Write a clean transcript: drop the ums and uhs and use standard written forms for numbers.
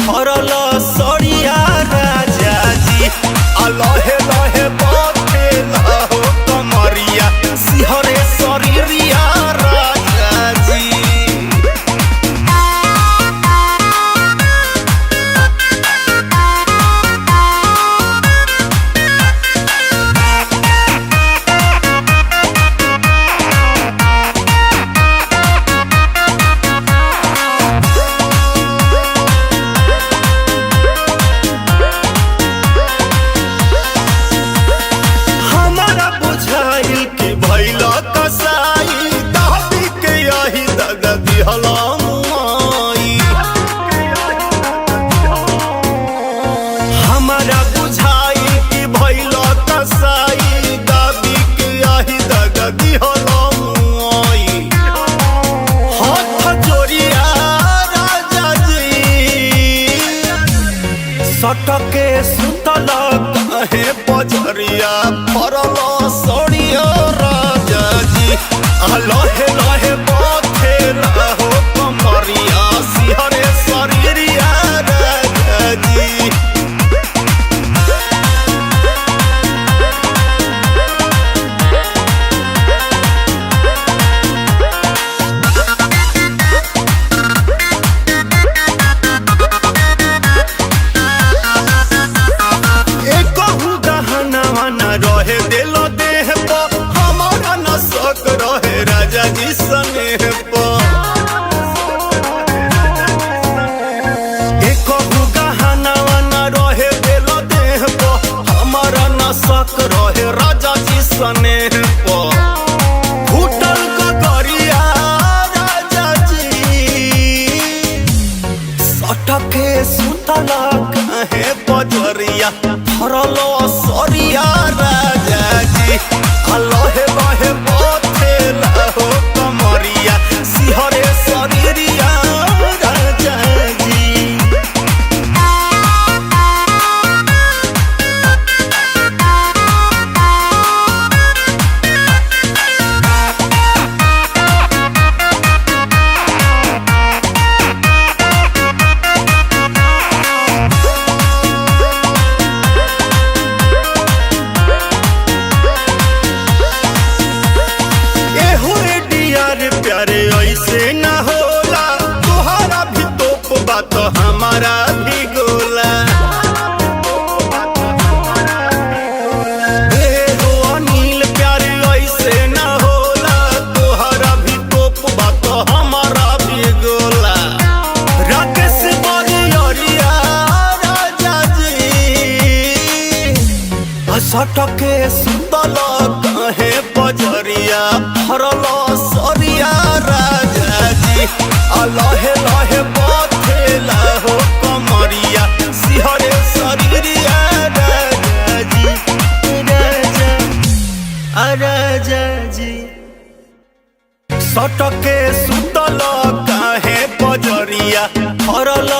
फरल सड़िया राजा जी लहे लहे बथेला हो कमरिया सिहरे शरीरिया राजा जी। हमारा बुझाई कि भइल कसाई दादी के आही दगा दिहलई हाथ जोड़िया राजा जी सटके सुतल कहे पजरिया फरल सड़िया राजा जी लहे लहे बथेला हो कमरिया सिहरे शरीरिया राजा जी। रहे दिल देह पर हमारा न शक रहे राजा जी स्नेह पर एक गहना न रहे दिल देह पर हमारा न शक रहे राजा जी स्नेह पर फूटल ककरिया राजा जी सटके सुतल कहे पजरिया फरल सरिया राजा जी लहे लहे बथेला हो कमरिया सिहरे शरीरिया राजा जी। प्यारे ऐसे न होला तुहरा भी तोप बात हमारा भी गोला हो अनिल प्यारे ऐसे न होला तुहरा भी तोप बात हमारा भी गोला राकेश बरिया राजा जी सटके सुतल कहे पजरिया फरल सरिया राजा जी लहे लहे बथेला हो कमरिया सिहरे शरीरिया राजा जी राजा जी सटके सुतल काहे पजरिया फरल